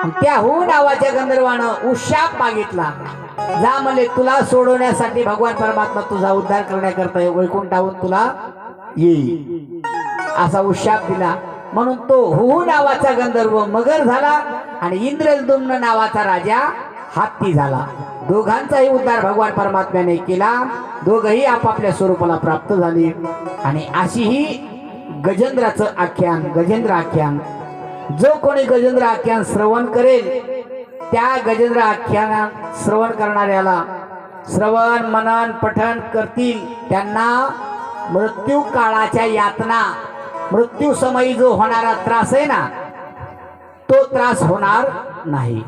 त्या हू नावाच्या गंधर्वानं उशाप मागितला. जा म्हणले तुला सोडवण्यासाठी भगवान परमात्मा तुझा उद्धार करण्याकरता वैकुंठाहून तुला येईल असा उशाप दिला. म्हणून तो हू नावाचा गंधर्व मगर झाला आणि इंद्रद्युम्न नावाचा राजा हत्ती झाला. दोघांचाही उद्धार भगवान परमात्म्याने केला. दोघही आपापल्या स्वरूपाला प्राप्त झाले. आणि अशी ही गजेंद्राचं आख्यान, गजेंद्र आख्यान, जो कोणी गजेंद्र आख्यान श्रवण करेल त्या गजेंद्र आख्यान श्रवण करणाऱ्याला श्रवण मनन पठण करतील त्यांना मृत्यू काळाच्या यातना, मृत्यू समयी जो होणारा त्रास आहे ना तो त्रास होणार नाही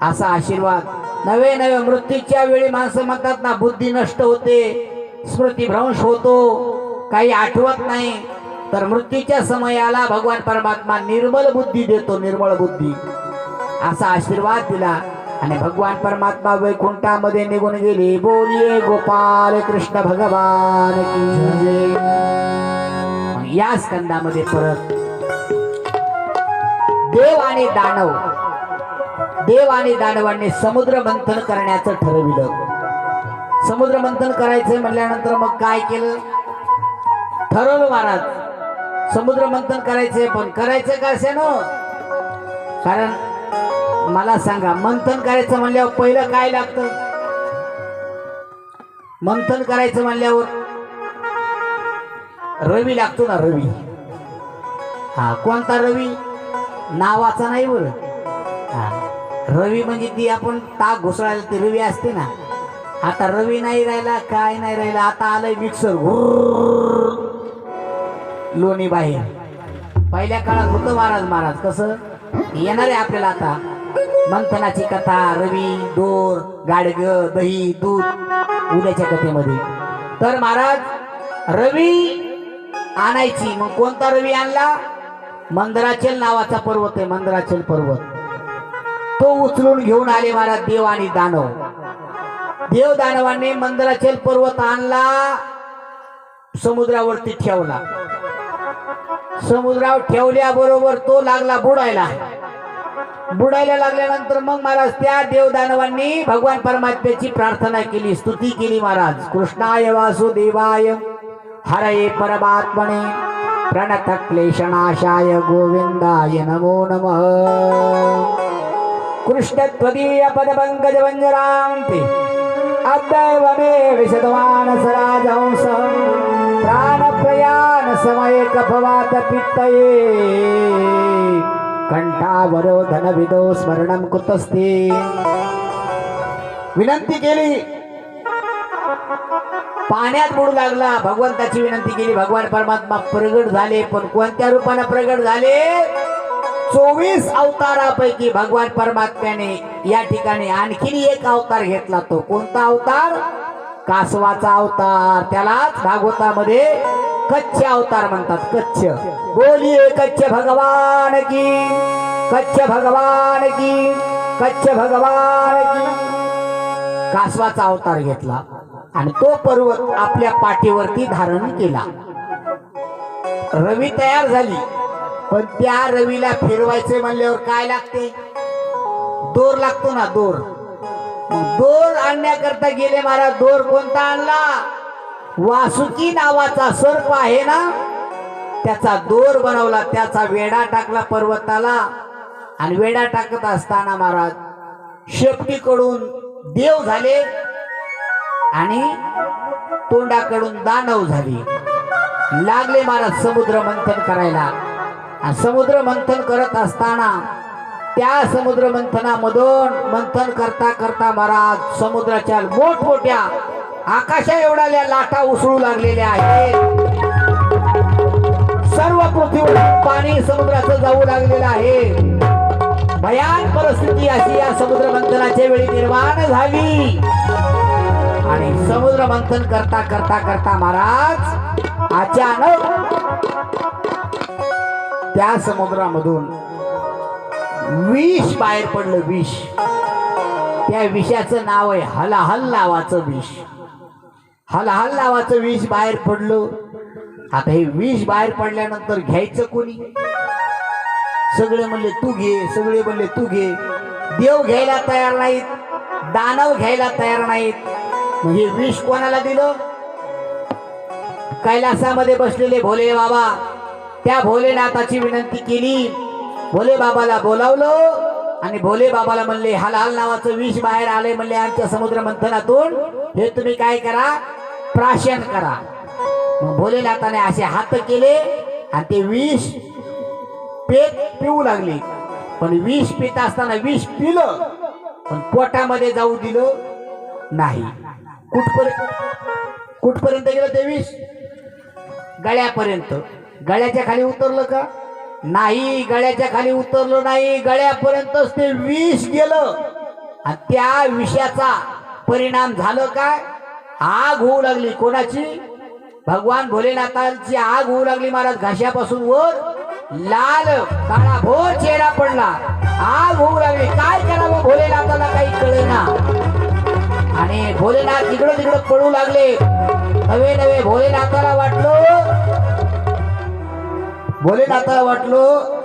असा आशीर्वाद. नवे नवे मृत्यूच्या वेळी माणसं म्हणतात ना बुद्धी नष्ट होते, स्मृतिभ्रंश होतो, काही आठवत नाही. तर मृत्यूच्या समयाला भगवान परमात्मा निर्मल बुद्धी देतो, निर्मळ बुद्धी असा आशीर्वाद दिला. आणि भगवान परमात्मा वैकुंठामध्ये निघून गेले. बोलिये गोपाल कृष्ण भगवान की जय. या स्कंदामध्ये परत देव आणि दानवांनी समुद्र मंथन करण्याचं ठरविलं. समुद्र मंथन करायचं म्हणल्यानंतर मग काय केलं, ठरवलं महाराज समुद्र मंथन करायचंय. पण करायचं कशानं? कारण मला सांगा, मंथन करायचं म्हणल्यावर पहिलं काय लागतं? मंथन करायचं म्हणल्यावर रवी लागतो ना, रवी. हा कोणता रवी? नावाचा नाही बरं. हा रवी म्हणजे ती आपण ताक घुसळायला ती रवी असते ना. आता रवी नाही राहिला, काय नाही राहिला. आता आलंय मिक्सर, लोणी बाहेर. पहिल्या काळात होतं महाराज कसं येणार आहे आपल्याला आता मंथनाची कथा, रवी, दोर, गाडग, दही, दूध उद्याच्या कथेमध्ये. तर महाराज रवी आणायची. मग कोणता रवी आणला? मंदराचल नावाचा पर्वत आहे, मंदराचल पर्वत. तो उचलून घेऊन आले महाराज देव आणि दानव. देव दानवांनी मंदराचल पर्वत आणला, समुद्रावरती ठेवला. समुद्रावर ठेवल्याबरोबर तो लागला बुडायला. बुडायला लागल्यानंतर मग महाराज त्या देवदानवांनी भगवान परमात्म्याची प्रार्थना केली, स्तुती केली. महाराज कृष्णाय वासुदेवाय हरये परमात्मने प्रणत क्लेशनाशाय गोविंदाय नमो नमः. कृष्ण त्वदीय पदपंकज वंजरांते अद्दैव मे विशदमानस राजहंस प्राणप्रयाण समये कफवात पित्तये कंठावरोधन विदो स्मरणं कुतस्ते. विनंती केली, पाण्यात बुडू लागला. भगवंताची विनंती केली, भगवान परमात्मा प्रगट झाले. पण कोणत्या रूपाने प्रगट झाले? 24 अवतारापैकी भगवान परमात्म्याने या ठिकाणी आणखी एक अवतार घेतला. तो कोणता अवतार? कासवाचा अवतार. त्यालाच भागवतामध्ये कच्छ अवतार म्हणतात. कच्छ. बोलिये कच्छ भगवान की, कच्छ भगवान की, कच्छ भगवान की. कासवाचा अवतार घेतला आणि तो पर्वत आपल्या पाठीवरती धारण केला. रवी तयार झाली. पण त्या रवीला फिरवायचे म्हणल्यावर काय लागते? दोर लागतो ना, दोर. दोर आणण्याकरता गेले महाराज. दोर कोणता आणला? वासुकी नावाचा सर्प आहे ना त्याचा दोर बनवला. त्याचा वेढा टाकला पर्वताला. आणि वेढा टाकत असताना महाराज शेपटीकडून देव झाले आणि तोंडाकडून दानव झाले. लागले महाराज समुद्र मंथन करायला. आणि समुद्र मंथन करत असताना त्या समुद्र मंथनामधून मंथन करता करता महाराज समुद्राच्या मोठमोठ्या आकाशा एवढ्या लाटा उसळू लागलेल्या आहेत. सर्व पृथ्वीवर पाणी समुद्राचं जाऊ लागलेलं आहे. भयान परिस्थिती अशी या समुद्र मंथनाच्या वेळी निर्माण झाली. आणि समुद्र मंथन करता करता करता महाराज अचानक त्या समुद्रामधून विष बाहेर पडलं. विष. त्या विषाचं नाव आहे हलाहल नावाचं विष. हलाहल नावाचं विष बाहेर पडलं. आता हे विष बाहेर पडल्यानंतर घ्यायचं कोणी? सगळे म्हणले तू घे, सगळे म्हणले तू घे. देव घ्यायला तयार नाहीत, दानव घ्यायला तयार नाहीत. मग हे विष कोणाला दिलं? कैलासामध्ये बसलेले भोले बाबा त्या भोलेनाथाची विनंती केली. भोले बाबाला बोलावलं आणि भोले बाबाला म्हणले हलाल नावाचं विष बाहेर आले. म्हणले आमच्या समुद्र मंथनातून हे तुम्ही काय करा, प्राशन करा. मग भोलेनाथाने असे हात केले आणि ते विष पिऊ लागले. पण विष पित असताना विष पिलं पण पोटामध्ये जाऊ दिलं नाही. कुठपर्यंत गेलं ते विष? गळ्यापर्यंत. गळ्याच्या खाली उतरलं का? नाही, गळ्याच्या खाली उतरलं नाही. गळ्यापर्यंतच ते विष गेलं आणि त्या विषाचा परिणाम झालं काय? आग होऊ लागली. कोणाची? भगवान भोलेनाथांची आग होऊ लागली. महाराज घाशापासून वर लाल काळा भोर चेहरा पडला. आग होऊ लागली. काय करावं भोलेनाथाला काही कळेना आणि भोलेनाथ इकडं तिकडं पळू लागले. नवे नवे भोलेनाथाला वाटलं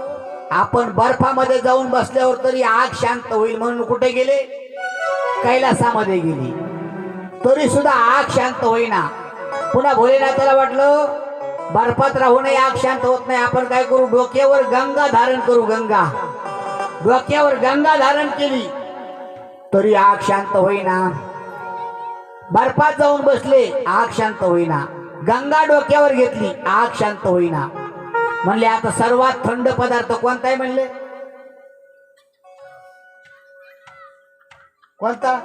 आपण बर्फामध्ये जाऊन बसल्यावर तरी आग शांत होईल म्हणून कुठे गेले? कैलासामध्ये गेली. तरी सुद्धा आग शांत होईना. पुन्हा भोलेनाथाला वाटलं बर्फात राहूनही आग शांत होत नाही, आपण काय करू, डोक्यावर गंगा धारण करू. डोक्यावर गंगा धारण केली तरी आग शांत होईना. बर्फात जाऊन बसले, आग शांत होईना. गंगा डोक्यावर घेतली, आग शांत होईना. म्हणले आता सर्वात थंड पदार्थ कोणता आहे? म्हणले कोणता?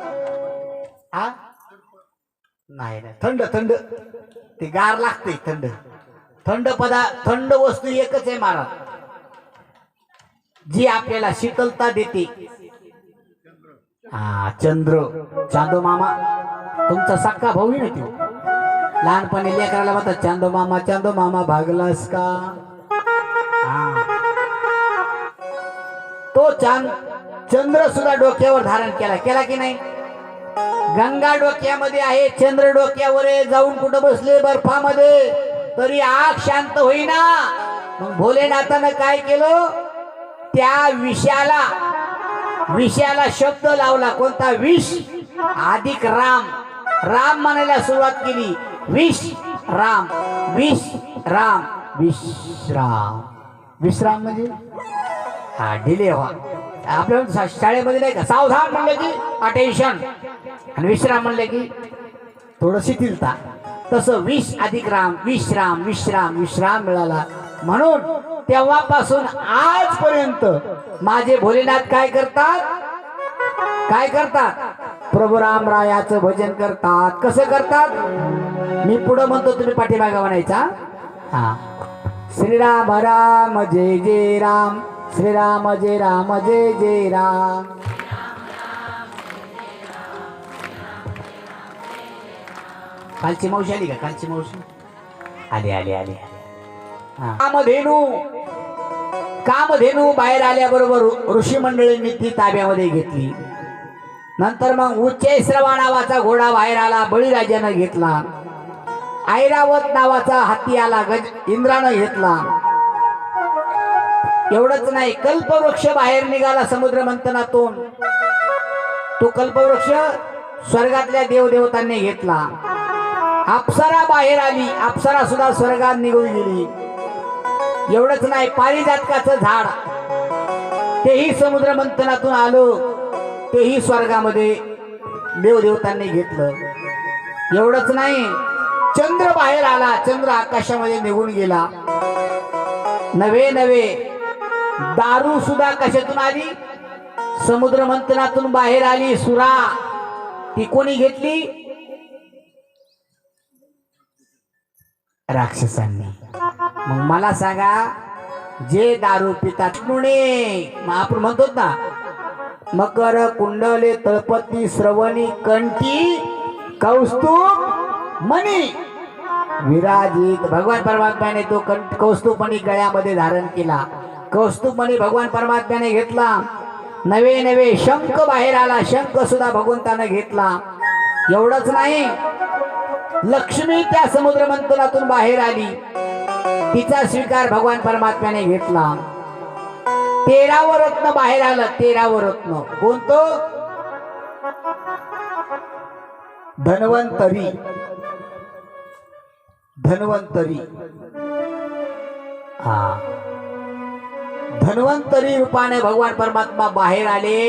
हा नाही, थंड थंड ते गार लागते. थंड पदार्थ, थंड वस्तू एकच आहे महाराज जी आपल्याला शीतलता देते. चंद्र. चांदो मामा तुमचा सक्का भाऊ ना तो. लहानपणी लेकराला म्हणतात चांदो मामा भागलास का? तो चंद्र सुद्धा डोक्यावर धारण केला की नाही? गंगा डोक्यामध्ये आहे, चंद्र डोक्यावर आहे. जाऊन कुठं बसले? बर्फामध्ये. तरी आग शांत होईना. मग भोलेनाथानं काय केलं? त्या विषाला शब्द लावला. कोणता? विष अधिक राम. राम म्हणायला सुरुवात केली. विष राम, विष राम, विश्राम. विश्राम म्हणजे डिले व्हा. आपल्या शाळेमध्ये नाही का, सावधान म्हणलं की अटेन्शन आणि विश्राम म्हणलं की थोडं शिथिलता. तसं विष अधिक राम, विश्राम विश्राम विश्राम मिळाला. म्हणून तेव्हापासून आजपर्यंत माझे भोलेनाथ काय करतात? प्रभू रामरायाचं भजन करतात. कसं करतात? मी पुढं म्हणतो, तुम्ही पाठीमागे म्हणायचा. श्रीराम राम जय जय राम, श्रीराम जय राम जय जय राम. कालची मावशी आली का? कालची मावशी आली. कामधेनू बाहेर आल्याबरोबर ऋषी मंडळींनी ती ताब्यामध्ये घेतली. नंतर मग उच्चैश्रवा नावाचा घोडा बाहेर आला, बळीराजानं घेतला. ऐरावत नावाचा हत्ती आला, इंद्रानं घेतला. एवढंच नाही, कल्पवृक्ष बाहेर निघाला समुद्र मंथनातून. तो कल्पवृक्ष स्वर्गातल्या देवदेवतांनी घेतला. अप्सरा बाहेर आली, अप्सरा सुद्धा स्वर्गात निघून गेली. एवढंच नाही, पारिजातकाचं झाड तेही समुद्र मंथनातून आलं, तेही स्वर्गामध्ये देवदेवतांनी घेतलं. एवढंच नाही, चंद्र बाहेर आला, चंद्र आकाशामध्ये निघून गेला. नवे नवे दारू सुद्धा कशातून आली? समुद्र मंथनातून बाहेर आली. सुरा ती कोणी घेतली? राक्षसांनी. मग मला सांगा, जे दारू पितात आपण म्हणतो ना, मकर कुंडले तळपती श्रवणी कंठी कौस्तुभ मणी विराजित. भगवान परमात्म्याने तो कौस्तुभ मणी गळ्यामध्ये धारण केला. कौस्तुभ मणी भगवान परमात्म्याने घेतला. नवे नवे शंख बाहेर आला, शंख सुद्धा भगवंताने घेतला. एवढंच नाही, लक्ष्मी त्या समुद्र मंथनातून बाहेर आली, तिचा स्वीकार भगवान परमात्म्याने घेतला. 13वं रत्न बाहेर आलं. 13वं रत्न कोणतं? धन्वंतरी. धन्वंतरी. हा, धन्वंतरी रूपाने भगवान परमात्मा बाहेर आले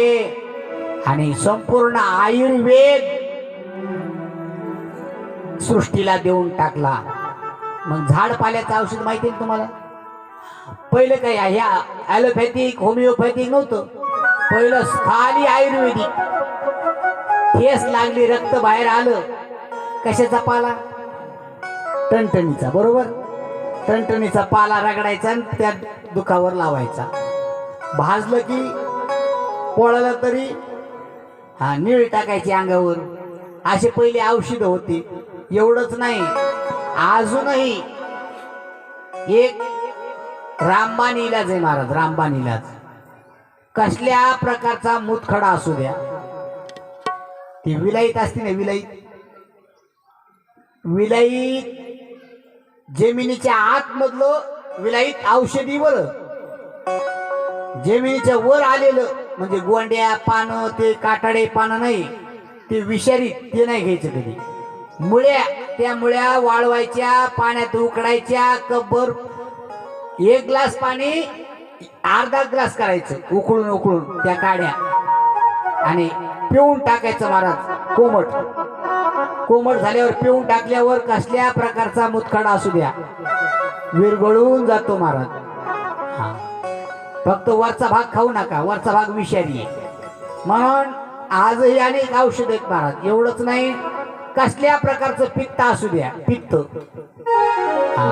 आणि संपूर्ण आयुर्वेद सृष्टीला देऊन टाकला. मग झाड पाल्याचं औषध माहिती आहे तुम्हाला? पहिलं काय ह्या ॲलोपॅथिक होमिओपॅथिक नव्हतं. पहिलं खाली आयुर्वेदिक. ठेस लागली, रक्त बाहेर आलं, कशाचा पाला? टणटणीचा. बरोबर, टणटणीचा पाला रगडायचा आणि त्या दुखावर लावायचा. भाजलं की पोळाला तरी हा नीळ टाकायची अंगावर. असे पहिले औषध होती. एवढंच नाही, अजूनही एक रामबाण इलाज आहे महाराज. रामबाण इलाज कसल्या प्रकारचा मुतखडा असू द्या, ती विलायत असते ना, विलायत. विलायत जमिनीच्या आतमधलं विलायत औषधीवर, जमिनीच्या वर आलेलं म्हणजे गोंड्या पानं, ते काटाडे पानं नाही, ते विषारी, ते नाही घ्यायचं कधी. मुळ्या, त्या मुळ्या वाळवायच्या, पाण्यात उकडायच्या. कपभर 1 ग्लास पाणी अर्धा ग्लास करायचं उकळून उकळून त्या काड्या, आणि पिऊन टाकायचं महाराज. कोमट कोमट झाल्यावर पिऊन टाकल्यावर कसल्या प्रकारचा मुतखडा असू द्या विरघळून जातो महाराज. हा, फक्त वरचा भाग खाऊ नका, वरचा भाग विषारी आहे. म्हणून आजही अनेक औषध आहेत महाराज. एवढंच नाही, कसल्या प्रकारचं पित्त असू द्या, पित्त, हा,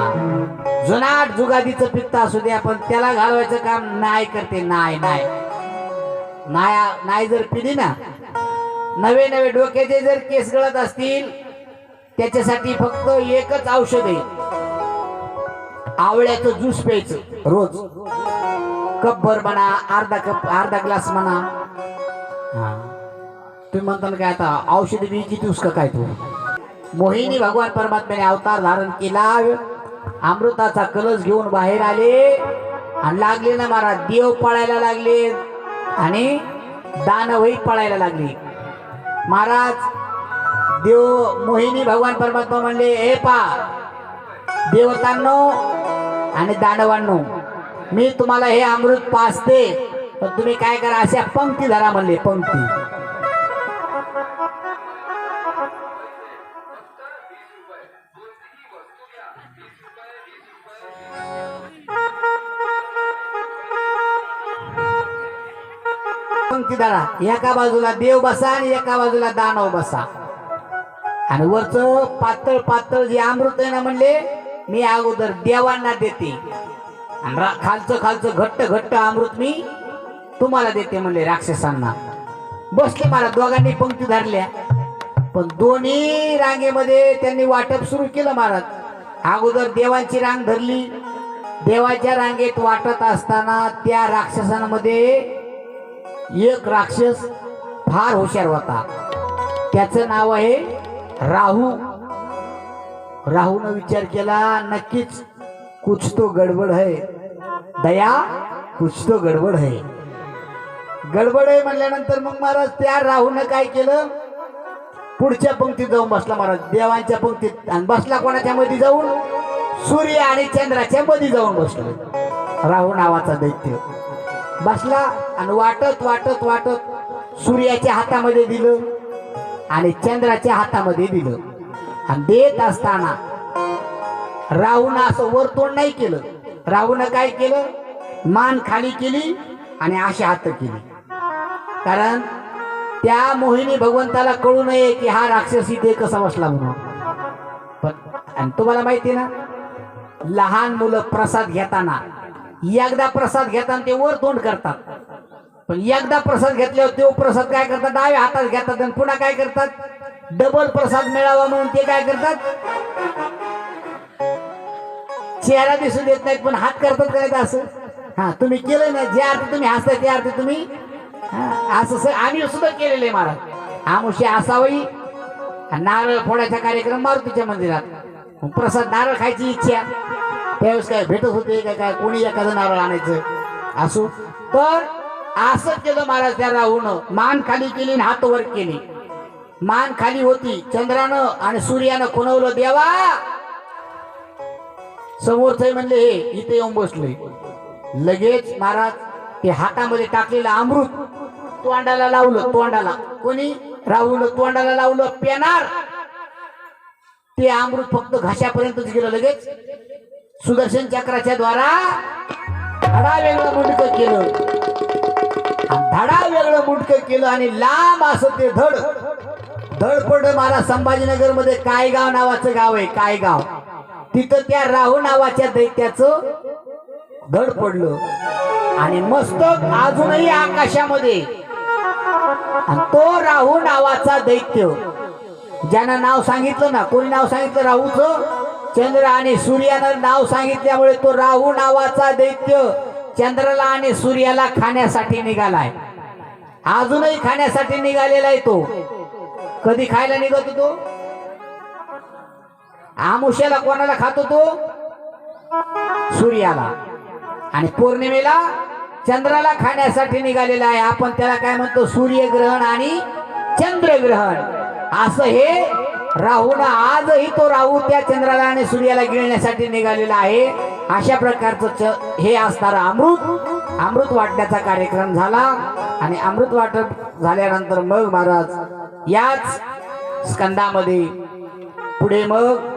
जुनाट जुगादीचं पित्त असू द्या, पण त्याला घालवायचं काम नाही करते. नाही नाही नाही जर पिली ना, नवे नवे डोक्याचे जर केस गळत असतील, त्याच्यासाठी फक्त एकच औषध आहे. आवळ्याचं ज्यूस प्यायचं रोज. कपभर म्हणा, अर्धा ग्लास म्हणा. हा, तुम्ही म्हणता काय आता औषध बी कितीस का काय? तू मोहिनी भगवान परमात्म्याने अवतार धारण केला, अमृताचा कलश घेऊन बाहेर आले आणि लागले ना महाराज, देव पळायला लागले आणि दानवही पळायला लागले महाराज. देव मोहिनी भगवान परमात्मा म्हणले, हे पा देवतांनो आणि दानवांनो, मी तुम्हाला हे अमृत पाजते, पण तुम्ही काय करा, अशा पंक्ती धरा म्हणले. पंक्ती पंक्ती धरा. एका बाजूला देव बसा आणि एका बाजूला दानव बसा. आणि वरचं पातळ पातळ जे अमृत आहे ना म्हणले, मी अगोदर देवांना देते आणि खालचं खालचं घट्ट घट्ट अमृत मी तुम्हाला देते म्हणले राक्षसांना. बसले महाराज, दोघांनी पंक्ती धरल्या, पण दोन्ही रांगेमध्ये त्यांनी वाटप सुरू केलं महाराज. अगोदर देवांची रांग धरली. देवाच्या रांगेत वाटत असताना त्या राक्षसांमध्ये एक राक्षस फार हुशार होता. त्याचं नाव आहे राहू. राहूने विचार केला, नक्कीच कुछ तो गडबड है दया, कुछ तो गडबड है. गडबड आहे म्हणल्यानंतर मग महाराज त्या राहूने काय केलं, पुढच्या पंक्तीत जाऊन बसला महाराज, देवांच्या पंक्तीत. आणि बसला कोणाच्या मध्ये जाऊन? सूर्य आणि चंद्राच्या मध्ये जाऊन बसलो. राहू नावाचा दैत्य बसला आणि वाटत वाटत वाटत सूर्याच्या हातामध्ये दिलं आणि चंद्राच्या हातामध्ये दिलं. आणि देत असताना राहूनं असं वरतोंड नाही केलं. राहूनं काय केलं, मान खाली केली आणि अशी हात केली. कारण त्या मोहिनी भगवंताला कळू नये की हा राक्षस इथे कसा बसला म्हणून. पण तुम्हाला माहिती ना, लहान मुलं प्रसाद घेताना, एकदा प्रसाद घेताना ते वर तोंड करतात, पण एकदा प्रसाद घेतल्यावर तो प्रसाद काय करतात, डाव्या हातात घेतात आणि पुन्हा काय करतात, डबल प्रसाद मिळावा म्हणून ते काय करतात, चेहरा दिसून देत नाहीत पण हात करतात. काय असं हा तुम्ही केलं ना, ज्या अर्थी तुम्ही हसताय त्या अर्थी तुम्ही असं आम्ही सुद्धा केलेले महाराज. आमुषी असावई नारळ फोडायचा कार्यक्रम मारुतीच्या मंदिरात, प्रसाद नारळ खायची इच्छा, त्यावेळेस काय भेटत होते काय, कोणी एखादं नारळ आणायचं असो, तर असं केलं महाराज त्या राहून मान खाली केली आणि हात वर केली. मान खाली होती, चंद्रानं आणि सूर्यानं खुणवलं देवा. समोरचे म्हणले हे इथे येऊन बसले. लगेच महाराज ते हातामध्ये टाकलेलं अमृत तोंडाला लावलं. तोंडाला कोणी राहुल तोंडाला लावलं पेनार. ते अमृत फक्त घशापर्यंतच गेलं. लगेच सुदर्शन चक्राच्या द्वारा धडा वेगळं मुंडकं केलं. धडा वेगळं मुंडकं केलं आणि लांब असं ते धड पडलं. महाराज संभाजीनगर मध्ये कायगाव नावाचं गाव आहे. कायगाव, तिथं त्या राहू नावाच्या दैत्याचं धड पडलं आणि मस्तक अजूनही आकाशामध्ये. आणि तो राहू नावाचा दैत्य ज्यानं नाव सांगितलं ना, कोणी नाव सांगितलं राहूचं? चंद्र आणि सूर्यानं नाव सांगितल्यामुळे तो राहू नावाचा दैत्य चंद्राला आणि सूर्याला खाण्यासाठी निघालाय. अजूनही खाण्यासाठी निघालेला आहे तो. कधी खायला निघतो तो? आमुष्याला कोणाला खातो तो? सूर्याला. आणि पौर्णिमेला चंद्राला खाण्यासाठी निघालेला आहे. आपण त्याला काय म्हणतो? सूर्यग्रहण आणि चंद्रग्रहण. असं हे राहून आजही तो राहू त्या चंद्राला आणि सूर्याला गिळण्यासाठी निघालेला आहे. अशा प्रकारचं हे असणारा अमृत वाटण्याचा कार्यक्रम झाला. आणि अमृत वाटप झाल्यानंतर मग महाराज याच स्कंदामध्ये पुढे मग